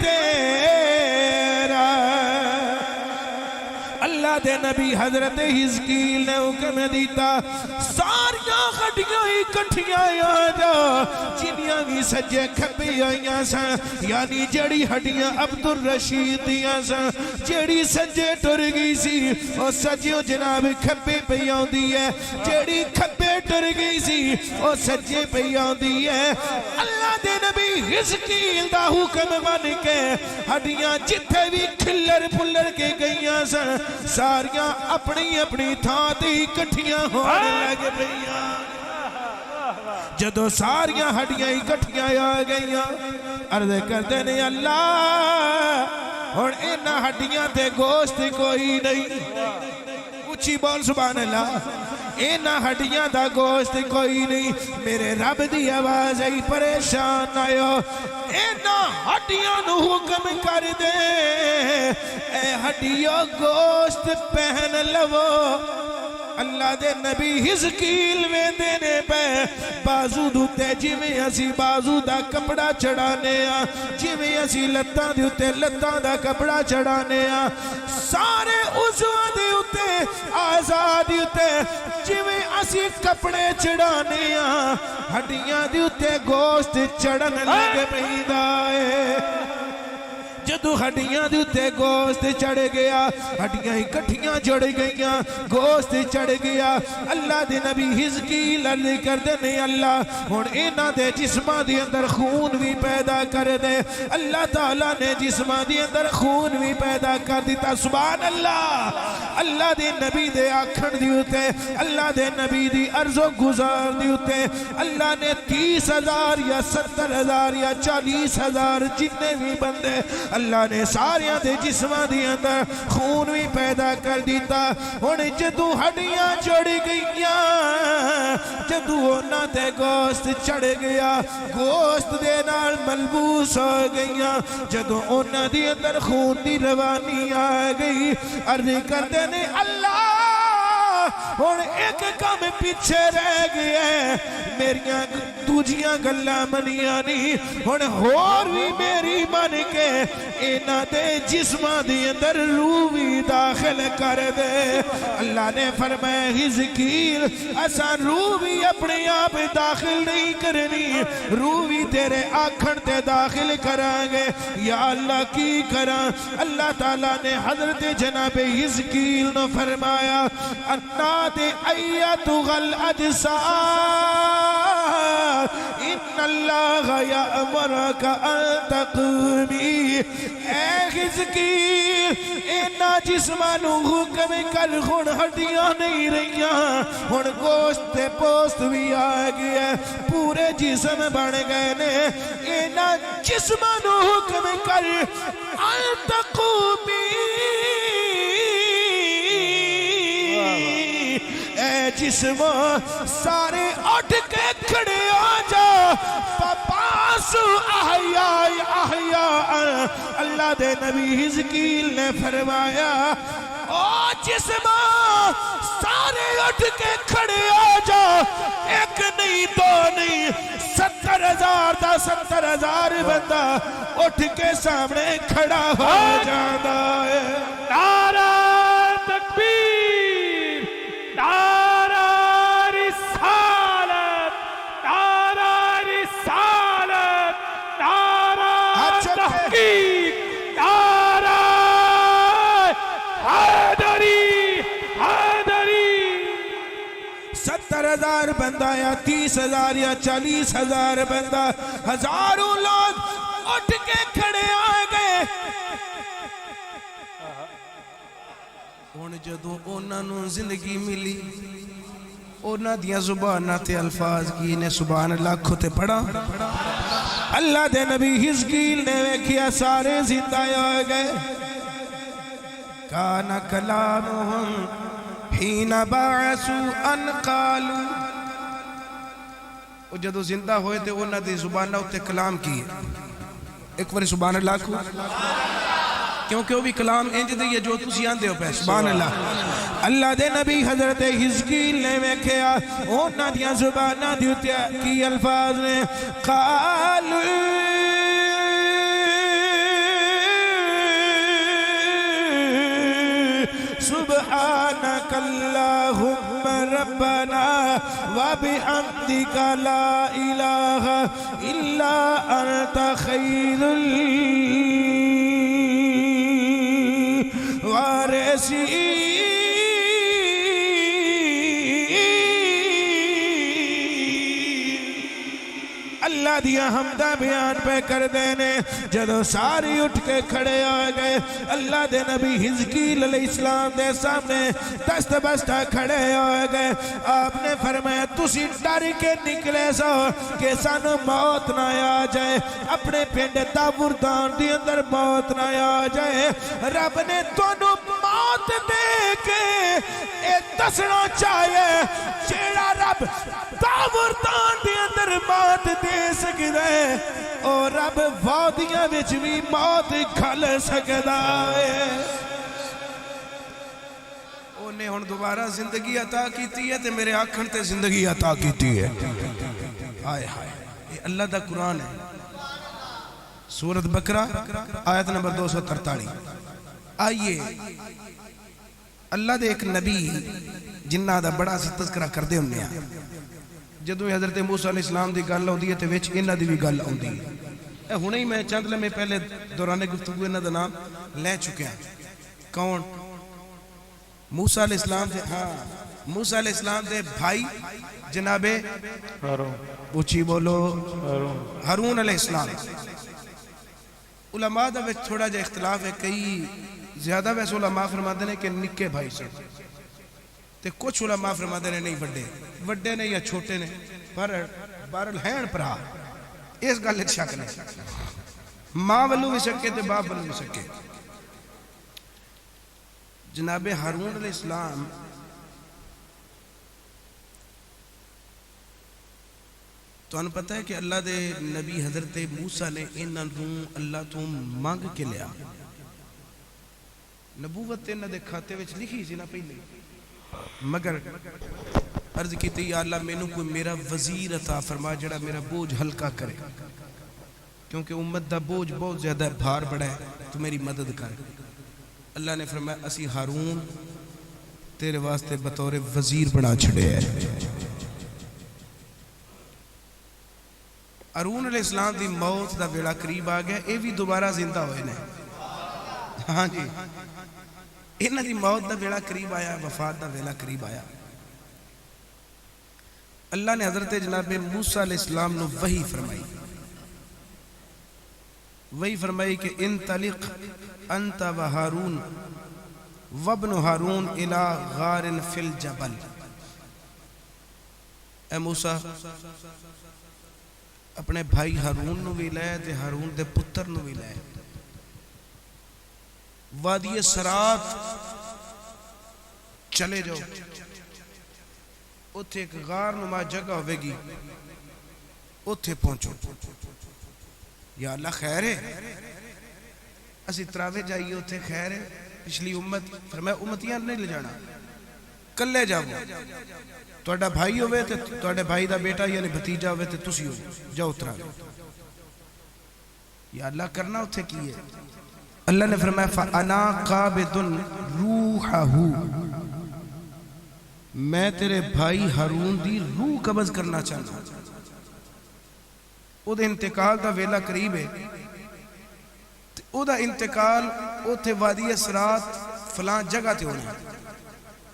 تیرا اللہ دے نبی حضرت حزقیل نے حکم دیتا ساریاں ہڈیاں اکٹھیاں آ جا جنیاں بھی سجے کھپے آئیاں سن یعنی جڑی ہڈیاں عبدالرشید دیاں سن جڑی سجے ٹر گئی سی اور سجیوں جناب کھپے پہ آن دی ہے جڑی کھپے ٹر گئی سی اور سجے پہ آن دی ہے اللہ دے نبی حزقیل دا حکم مان کے ہڈیاں جتھے بھی کھلر پھلر کے گئیاں سن ساریاں اپنی اپنی تھاں تے اکٹھیاں ہونے لگے پئیاں جدو ساریاں ہڈیاں اکٹھیاں آ گئیاں عرض کرتے نے اللہ اور اینا ہڈیاں تے گوشت کوئی نہیں اچھی بول سبحان اللہ اینا ہڈیاں دا گوشت کوئی نہیں میرے رب دی آواز ای پریشان آئیو اینا ہڈیاں نو حکم کر دے اے ہڈیوں گوشت پہن لو اللہ دے نبی حزقیل میں دینے پہ بازو دوتے جویں اسی بازو دا کپڑا چڑھانے جویں اسی لتاں دوتے لتاں دا کپڑا چڑھانے سارے عضوہ دوتے آزاد دوتے جویں اسی کپڑے چڑھانے ہڈیاں دوتے گوشت چڑھن لگے پیدائے جدو ہڈیاں دوتے گوشت چڑھ گیا ہڈیاں اکٹھیاں جڑ گئیاں گوشت چڑھ گیا اللہ دے نبی حزقیل عرض کر دے نہیں اللہ ہن اینا دے جسماں دے اندر خون بھی پیدا کر دے اللہ تعالیٰ نے جسماں دے اندر خون بھی پیدا کر دیتا سبحان اللہ اللہ دے نبی دے آکھن دیوتے اللہ دے نبی دی عرض و گزار دیوتے اللہ نے 30,000 یا 70,000 یا 40,000 جتنے بھی بندے اللہ نے ساریاں دے جسماں دی اندر خون بھی پیدا کر دیتا ہن جدو ہڈیاں جڑ گئیاں جدو اونا تے گوشت چڑھ گیا گوشت دے نال ملبوس ہو گئیاں جدو اونا دی اندر خون دی روانی آ گئی عرض کردے نے اللہ ہن ایک کام پیچھے رہ گیا میریاں دوجیاں گلاں منیاں نہیں ہن ہور بھی میری من کے انہاں دے جسماں دے اندر روح بھی داخل کر دے اللہ نے فرمایا حزقیل اساں روح بھی اپنے آپ داخل نہیں کرنی روح بھی تیرے آکھن تے داخل کریں گے یا اللہ کی کراں اللہ تعالیٰ نے حضرت جناب حزقیل نے فرمایا انات ایتها الاجساد ان اللہ یأمرک ان تقومی اے حزقیل اینا جسمانو حکم کر ہن ہڈیاں نہیں رہیاں ہن گوشت تے پوست بھی آ گیا پورے جسم بن گئے نے اینا جسمانو حکم کر ان تقومی اے جسم سارے اٹھ کے کھڑے آ جا فباسو احیاء احیاء اللہ دے نبی حزقیل نے فرمایا او جسم سارے اٹھ کے کھڑے آ جا ایک نہیں دو نہیں 70,000 دا 70,000 بندہ اٹھ کے سامنے کھڑا ہو جاتا ہے نعرہ تکبیر نعرہ رسالت نعرہ رسالت نعرہ تحقیق نعرہ حیدری حیدری 70,000 بندہ یا 30,000 یا 40,000 بندہ ہزاروں لوگ اٹھ کے کھڑے آ گئے ہن جدوں انہاں نوں زندگی ملی انہاں دیاں زباناں تے الفاظ کی نے سبحان اللہ کھوتے پڑھا اللہ دے نبی حزقیل نے ویکھیا سارے زندہ ہو گئے کان کلامہم حین بعثوا ان قالوا وہ جدو زندہ ہوئے تھے انہاں دی زباناں تے کلام کیے ایک بار سبحان اللہ کو کیونکہ وہ بھی کلام انج دی ہے جو تسی آندے ہو پہ سبحان اللہ اللہ دے نبی حضرت حزقیل نے ویکھیا انہاں دیاں زباناں دی تے کی الفاظ نے قالوا سبحانك اللهم ربنا وبحمدك لا إله إلا أنت خير الوارثين اللہ دیا حمدہ بیان پہ کر دینے جدو ساری اٹھ کے کھڑے آ گئے اللہ دے نبی حزقیل علیہ السلام دے سامنے دست بستہ کھڑے آ گئے آپ نے فرمایا تسی ڈر کے نکلے سو کہ سانو موت نہ آ جائے اپنے پنڈ داوردان دی اندر موت نہ آ جائے رب نے تونو موت دے کے اے دسنا چاہیے جیڑا رب داوردان دی اندر موت دے سکتا ہے اور رب وادیاں وچ بھی موت کھل سکتا ہے انہیں ہن دوبارہ زندگی عطا کیتی ہے تے میرے آکھن تے زندگی عطا کیتی ہے ہائے ہائے یہ اللہ دا قرآن ہے سورت بقرہ آیت نمبر 243 آئیے اللہ دے ایک نبی جنہ دا بڑا سی تذکرہ کر دے انہیں جدوں حضرت موسیٰ علیہ السلام دی گل ہوندی ہے تے وچ انہاں دی بھی گل ہوندی ہے اے ہنے ہی میں چند لمحے پہلے دوران گفتگو انہاں دا نام لے چکے ہیں کون موسیٰ علیہ السلام دے ہاں موسیٰ علیہ السلام دے بھائی جناب اونچی بولو ہارون علیہ السلام علماء دا وچ تھوڑا جا اختلاف ہے کئی زیادہ ویسے علماء فرماتے ہیں کہ نکے بھائی سے تے کچھ علماء فرماتے ہیں نہیں وڈے نے یا چھوٹے نے پر بارل ہیں پرا اس گل وچ شک نہیں ماں ولو بھی سکے تے باپ ولو بھی سکے جناب ہارون علیہ السلام تو انہوں پتہ ہے کہ اللہ دے نبی حضرت موسیٰ نے انہوں اللہ تو مانگ کے لیا نبوت انہوں دے کھاتے وچ لکھی سی نا پہلے مگر عرض کی یا اللہ مینوں کوئی میرا وزیر عطا فرما جڑا میرا بوجھ ہلکا کرے، کیونکہ امت دا بوجھ بہت زیادہ بھار بڑا ہے، تو میری مدد کر۔ اللہ نے فرمایا اسی ہارون تیرے واسطے بطور وزیر بنا چھڑے ہے۔ ہارون علیہ السلام دی موت دا ویلا قریب آ گیا، اے بھی دوبارہ زندہ ہوئے نے۔ ہاں جی، انہاں دی موت دا ویلا قریب آیا، وفات دا ویلا قریب آیا۔ اللہ نے حضرت جناب موسیٰ علیہ السلام نو وحی فرمائی، وہی فرمائی کہ انطلق انت و ہارون وابن ہارون الی غار فی الجبل، اے موسیٰ اپنے بھائی ہارون نو بھی لے تے ہارون دے پتر نو بھی لے، وادی سرات چلے جاؤ، اتھے ایک غار نما جگہ ہوئے گی، اتھے پہنچو۔ یا اللہ خیر ہے، اسی تراوے جائیے اتھے خیر ہے، پچھلی امت فرمایا امتیاں نہیں لے جانا، کلے جاؤ، توڑا بھائی ہوئے تے توڑے بھائی دا بیٹا یعنی بھتیجا ہوئے تے تسی ہو جاؤ تراوے۔ یا اللہ کرنا اتھے کیے، اللہ نے فرمایا فَأَنَا قَابِدٌ رُوحَهُ، میں تیرے بھائی ہارون دی روح قبض کرنا چاہتا ہوں۔ او دے انتقال دا ویلا قریب ہے، او دا انتقال اوتھے وادی سرات فلان جگہ تے ہونا ہے،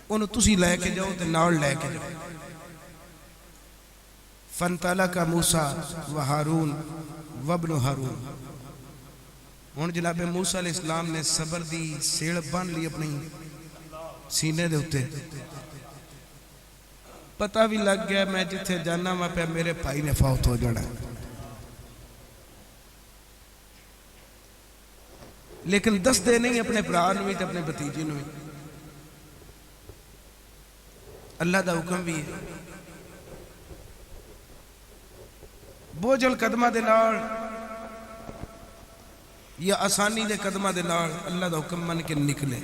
انہوں تسی لے کے جاؤ تے نال لے کے جاؤ۔ فَانْطَلَقَ مُوسَىٰ وَهَارُونَ وَابْنُ هَارُونَ، ہن جناب موسیٰ علیہ السلام نے صبر دی سیڑ بن لی اپنی سینے دے ہوتے، پتہ بھی لگ گیا میں جتھے جانا وہاں پہ میرے بھائی نے فوت ہو جانا، لیکن دس دے نہیں اپنے برا نوی تے اپنے بھتیجے نوی، اللہ دا حکم بھی ہے۔ بوجھل قدمہ دے نال یا آسانی دے قدمہ دے نال اللہ دا حکم من کے نکلے۔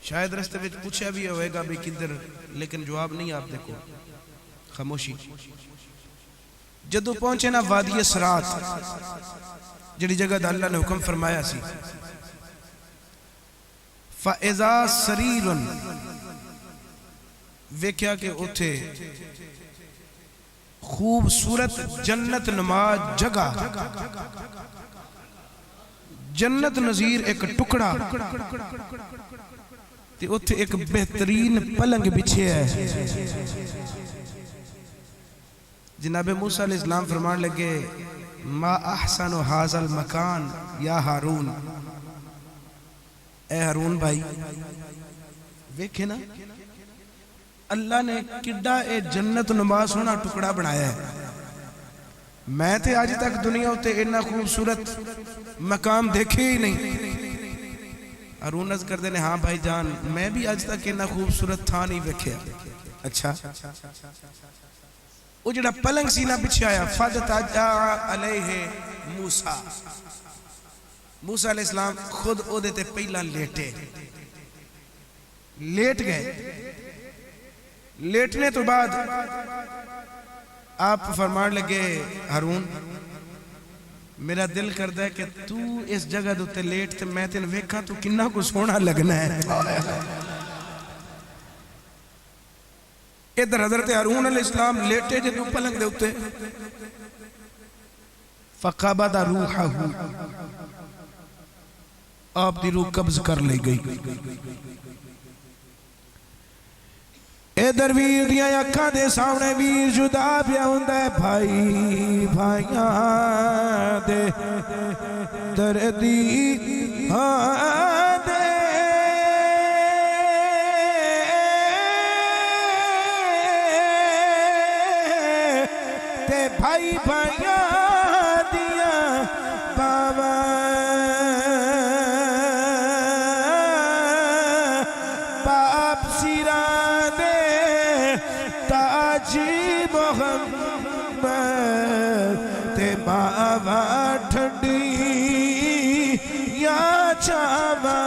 شاید رستے وچ پوچھا بھی ہوئے گا بھی کدھر، لیکن جواب نہیں آپ دیکھو، خاموشی۔ جدو پہنچے نا وادی سرات جڑی جگہ دا اللہ نے حکم فرمایا سی، فَإِذَا سَرِيرٌ، ویکھیا کہ اتھے خوبصورت جنت نما جگہ، جنت نظیر ایک ٹکڑا، تے اتھے ایک بہترین پلنگ بچھے ہے۔ جناب موسیٰ علیہ السلام فرمان لگے ما احسن ھذا المکان یا ہارون، اے ہارون بھائی ویکھے نا اللہ نے کڈا اے جنت نما سونا ٹکڑا بنایا ہے، میں تے آج تک دنیا ہوتے اتنا خوبصورت مقام دیکھے ہی نہیں۔ ہارون عرض کر دینے ہاں بھائی جان میں بھی آج تک اتنا خوبصورت تھا نہیں ویکھیا۔ اچھا وہ جڑا پلنگ سینہ بچھے آیا فَدْتَجَا عَلَيْهِ موسیٰ، موسیٰ علیہ السلام خود او دیتے پہلا لیٹے، لیٹ گئے۔ لیٹنے تو بعد آپ فرمان لگے ہارون میرا دل کردا ہے کہ تو اس جگہ دوتے لیٹ تے میں تین ویکھا تو کنہ کو سونا لگنا ہے۔ ادھر حضرت ہارون علیہ السلام لیٹے جدو پلنگ دے ہوتے، فقبض روحہ، آپ دی روح قبض کر لے گئی۔ ادھر ویر دیاں اکھاں دے سامنے ویر جدا پیا ہوندا ہے، بھائی بھائیاں دے دردی ہاں دے تے بھائی بھائیاں دیاں باواں باپ سیراں دے تاجی محمد تے باواں ٹھنڈی یا چاواں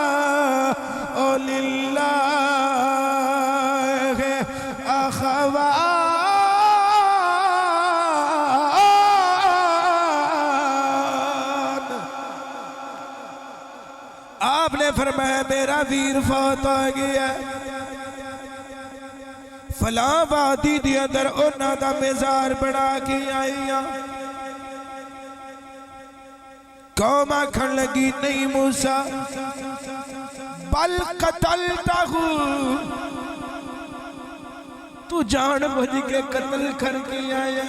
البقاء لله أخوان آپ نے فرمایا میرا ویر فوت ہو گیا فلاں وادی دی اندر انہاں دا مزار بنا کے آئیاں قوم آکھن لگی نہیں موسیٰ بل قتلتہ تو جان بجھ کے قتل کر کے آیا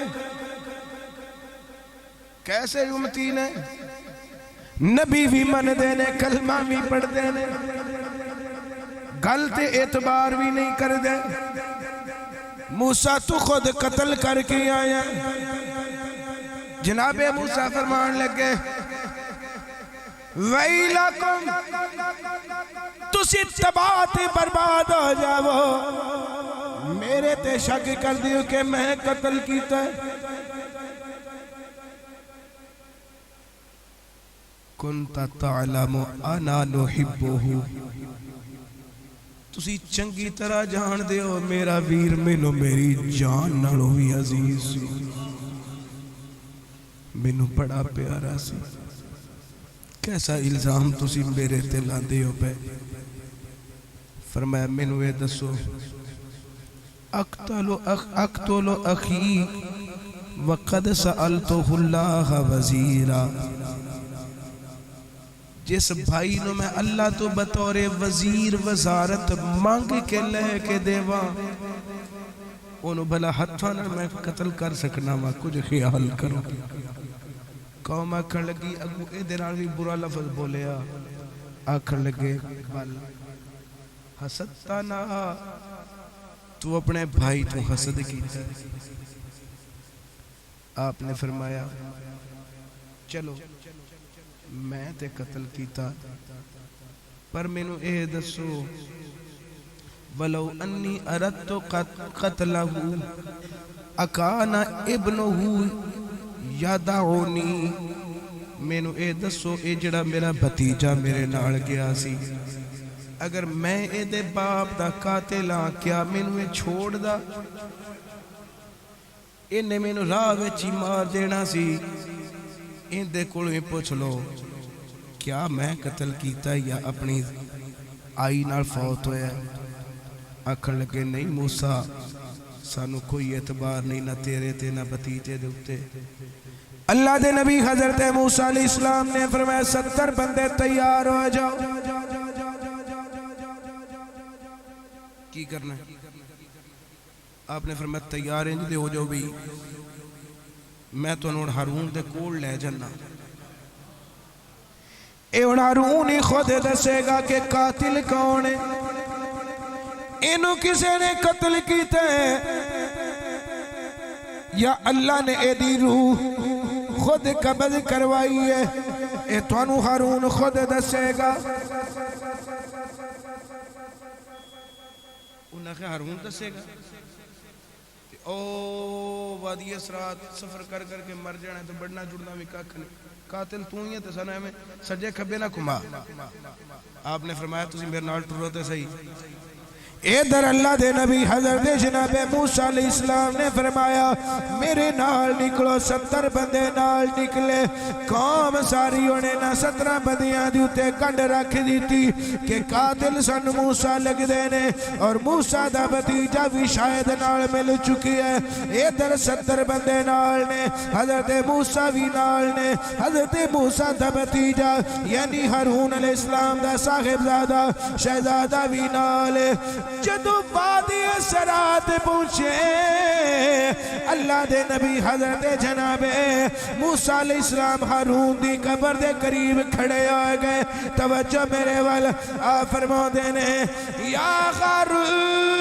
کیسے امتی نے نبی بھی من دینے کلمہ بھی پڑھ دینے غلط اعتبار بھی نہیں کر دے موسیٰ تو خود قتل کر کے آیا جناب موسیٰ فرمان لگے ویلکم تسی تباہ برباد ہو جاؤ میرے تے شک کر دیو کہ میں قتل کیتا ہے کنت تعلم انا نحبہ تسی چنگی طرح جان دیو میرا ویر مینو میری جان نالو بھی عزیز سی مینو بڑا پیارا سی کیسا الزام تسی میرے تے لاندے ہو پہ فرمایا مینو اے دسو اقتل اخی وقد سألتہ اللہ وزیرا جس بھائی نو میں اللہ تو بطور وزیر وزارت مانگ کے لے کے دیواں انہوں بھلا ہتھانا میں قتل کر سکنا میں کچھ خیال کروں قوم آکھن لگی اگو اے دنال بھی برا لفظ بولیا آکھن لگے بل حسدتا نا تو اپنے بھائی تو حسد کیتا آپ نے فرمایا چلو میں تے قتل کیتا پر مینو اے دسو ولو انی اردت قتلہ اکان ابنہ یادعونی مینو اے دسو اے جڑا میرا بھتیجا میرے نال گیا سی اگر میں اے دے باپ دا قاتل ہاں کیا مینو اے چھوڑ دا انہیں مینو راہ وچی مار دینا سی ان دے کولوں پوچھ لو کیا میں قتل کیتا یا اپنی آئی نال فوت ہویا آکھن لگے نہیں موسیٰ سانو کوئی اعتبار نہیں نہ تیرے تے نہ بتیجے دے اتے اللہ دے نبی حضرت موسیٰ علیہ السلام نے فرمایا 70 بندے تیار ہو جاؤ کی کرنا ہے آپ نے فرمایا تیار ہیں دے ہو جاؤ بھی میں تو انہوں ہارون دے کول لے جانا اے ہارون ہی خود دسے گا کہ قاتل کون ہے انہوں کسے نے قتل کیتے ہیں یا اللہ نے اے دی روح خود قبض کروائی ہے اے تو انہوں ہارون خود دسے گا انہوں نے ہارون دسے گا او وادی اسرات سفر کر کر کے مر جانا ہے تو بڑھنا جڑنا بھی کھا نہیں. قاتل تو ہی ہے تو سانو میں سجے کھبے نہ گھما. آپ نے فرمایا تسی میرے نال ٹرو تے صحیح. ادھر اللہ دے نبی حضرت جناب موسیٰ علیہ السلام نے فرمایا میرے نال نکلو. 70 بندے نال نکلے. قوم ساری انہیں نہ 17 بندیاں دیوتے کنڈ رکھ دیتی کہ قاتل سن موسیٰ لگ دینے اور موسیٰ دا بتیجہ بھی شاید نال مل چکی ہے. ادھر 70 بندے نال نے, حضرت موسیٰ بھی نال نے. حضرت موسیٰ دا بتیجہ یعنی ہارون علیہ السلام دا صاحبزادہ شہزادہ بھی نال. جدو وادی اسرات پہنچے اللہ دے نبی حضرت جناب موسیٰ علیہ السلام ہارون دی قبر دے قریب کھڑے آ گئے. توجہ میرے وال آپ فرما دینے یا ہارون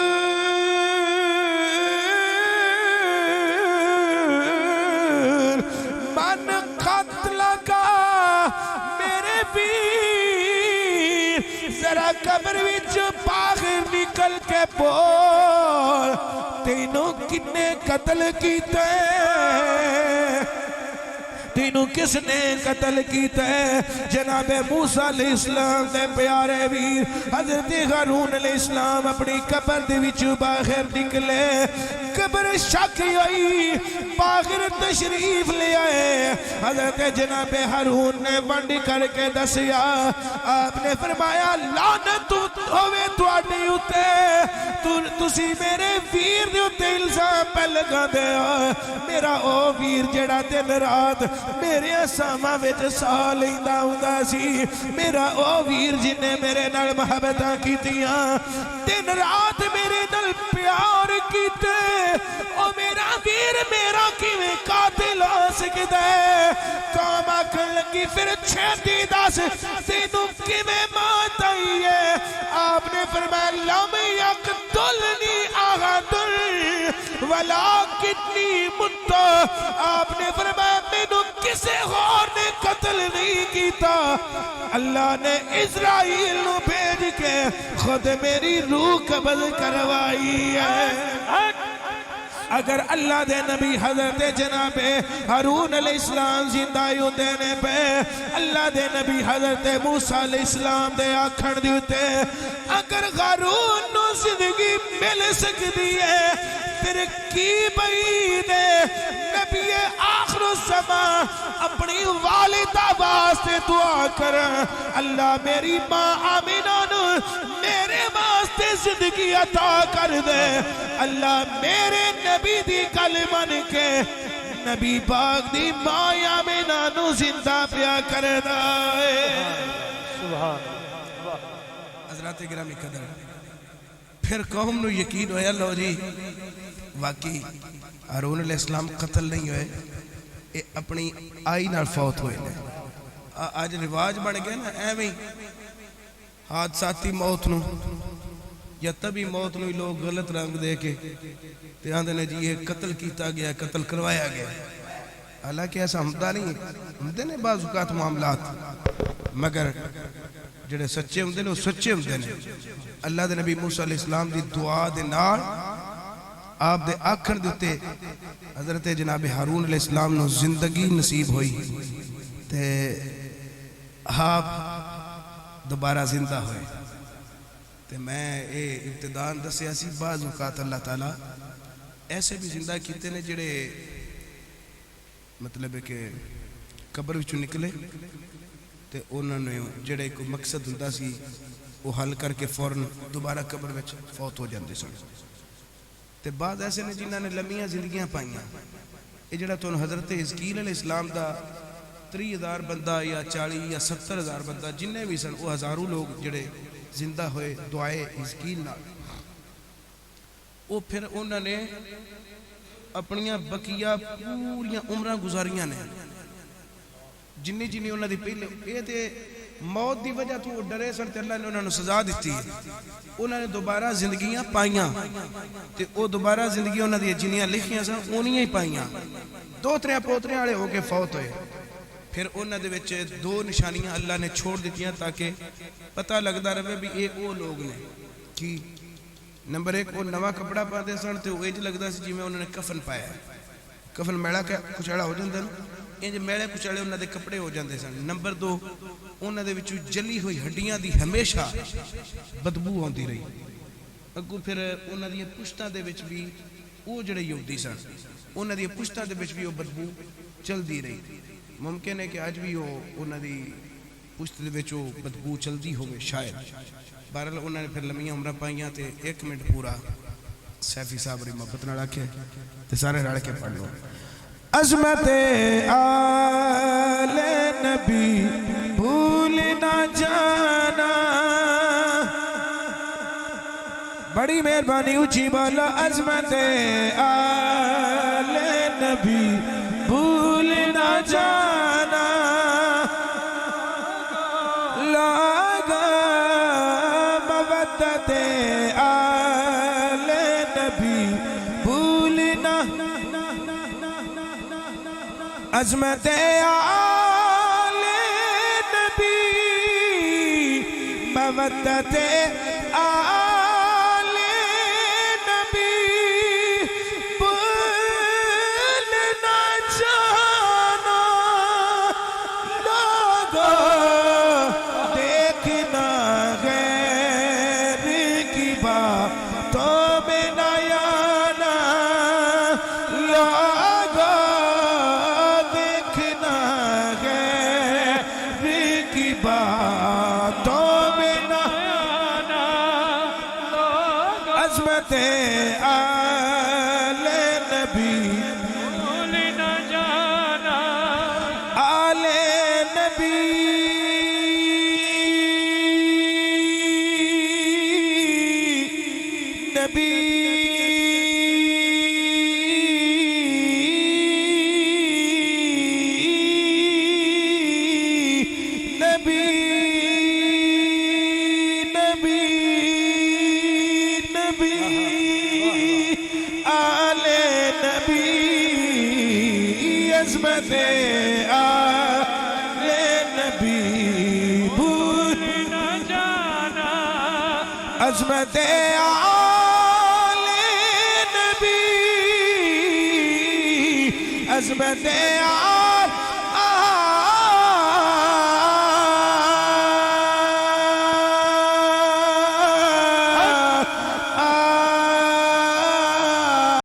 من قتل کا میرے پیر ذرا قبر وچ باہر نکل کے بول تینوں کنے قتل کیتے, تینوں کس نے قتل کیتا ہے. جناب موسیٰ علیہ السلام دے پیارے ویر حضرت ہارون علیہ السلام اپنی قبر دے وچ باہر نکلے. قبر شک ہوئی باہر تشریف لے آئے. حضرت جناب ہارون نے ونڈ کر کے دسیا. آپ نے فرمایا لعنت ہوے تواڈے اُتے, تسی میرے ویر دے اُتے الزام پہ لگا دے. میرا او ویر جڑا دن رات میرے اسامہ وچ سا لیندا ہوندا سی, میرا او ویر جن نے میرے نال محبتاں کیتیاں دن رات میرے نال پیار کیتے, او میرا ویر میرا کیویں قاتل ہو سکدا ہے. قوم آکھن لگی پھر چھتی دس تینوں کیویں موت آئی ہے. آپ نے فرمایا لم یقتلنی احد ولکنی مت. آپ نے فرمایا مینوں کسے اور نے قتل نہیں کیتا, اللہ نے اسرائیل نو بھیج کے خود میری روح قبض کروائی ہے. اگر اللہ دے نبی حضرت جناب ہارون علیہ السلام زندہ ہوندے نے پہ اللہ دے نبی حضرت موسیٰ علیہ السلام دے آکھن دیتے اگر ہارون نو زندگی مل سکتی ہے پھر کی بعید ہے. نبی آخر الزمان اپنی والدہ واسطے دعا کر اللہ میری ماں آمینہ نو میرے واسطے زندگی عطا کر دے. اللہ میرے نبی دی گل من کے نبی پاک دی ماں آمینہ نو زندہ پیا کرنا ہے. حضرات گرامی قدر پھر قوم نو یقین ہویا لو جی واقعی ہارون علیہ السلام قتل نہیں ہوئے, اے اپنی آئی نال فوت ہوئے نے. آج رواج بڑھ گئے نا ایویں حادثاتی موت نو یا تبھی موت نو لوگ غلط رنگ دے کے تے آندے نے جی یہ قتل کیتا گیا قتل کروایا گیا. حالانکہ ایسا ہمدہ نہیں ہمدے نے بعض اوقات معاملات مگر جڑے سچے ہمدے نے وہ سچے ہمدے نے. اللہ دے نبی موسیٰ علیہ السلام دی دعا دے نال آپ دے آکھن دیتے حضرت جناب ہارون علیہ السلام نو زندگی نصیب ہوئی تے آپ دوبارہ زندہ ہوئے. تے میں اے ابتدان دسیا سی بعض اوقات اللہ تعالیٰ ایسے بھی زندہ کیتے نے جڑے مطلب ہے کہ قبر وچوں نکلے تے انہوں نے جڑے کوئی مقصد ہوندا سی وہ حل کر کے فوراً دوبارہ قبر وچ فوت ہو جاندے سن. تے بعد ایسے نے جنہاں نے لمیاں زندگیاں پائیاں. یہ جڑا تو حضرت حزقیل علیہ السلام دا 30,000 بندہ یا 40 یا 70,000 بندہ جنہیں بھی سن وہ ہزاروں لوگ جڑے زندہ ہوئے دعائے حزقیل نال, وہ پھر انہوں نے اپنیاں بقیہ پوریاں عمرہ گزاریاں نے جنی جنی انہوں نے پہلے یہ تے موت دی وجہ تو ڈرے سن تے اللہ نے انہوں نے سزا دیتی ہے. انہوں نے دوبارہ زندگیاں پائیاں تے وہ دوبارہ زندگیاں انہوں نے جنیاں لکھیاں سن انہیں ہی پائیاں. 2-3 پوترے آڑے ہو کے فوت ہوئے. پھر انہوں نے وچے 2 نشانیاں اللہ نے چھوڑ دیتیاں تاکہ پتہ لگدا رہے بھی ایک وہ لوگ نے کی. نمبر 1 وہ نواں کپڑا پاندے سن تے وہ ایج لگدا سی جی میں انہوں نے کفن پایا ہے. کفن میلا کچیلا ہو جاتا انج میلے کچیلے انہوں دے کپڑے ہو جاندے سن نمبر 2 انہوں دے وچوں جلی ہوئی ہڈیاں دی ہمیشہ بدبو آندی رہی اگوں پھر انہوں دی پشتاں دے وچ بھی وہ جڑے یہودی سن انہوں دی پشتاں دے وچ بھی وہ بدبو چلدی رہی ممکن ہے کہ آج بھی وہ انہوں دی پشت دے وچ وہ بدبو چلدی ہوئے شاید بہرحال انہوں نے پھر لمیاں عمرہ پائیاں تے 1 منٹ پورا سیفی صاحب ری محبت نال آکھے تے سارے رل کے پڑھ لو عظمت آل نبی بھول نہ جانا بڑی مہربانی اونچی بولو عظمت آل نبی بھول نہ جانا لاگا مودت آل نبی بھول نہ عظمت آل نبی مودت آل نبی بھول نہ جانا لوگو دیکھنا غیر کی باتوں میں نہ آنا لوگو باتوں میں نہ آنا عظمت آل نبی بھول نہ جانا آل نبی نبی عظمت آل نبی بھول نہ جانا عظمت آل نبی عظمت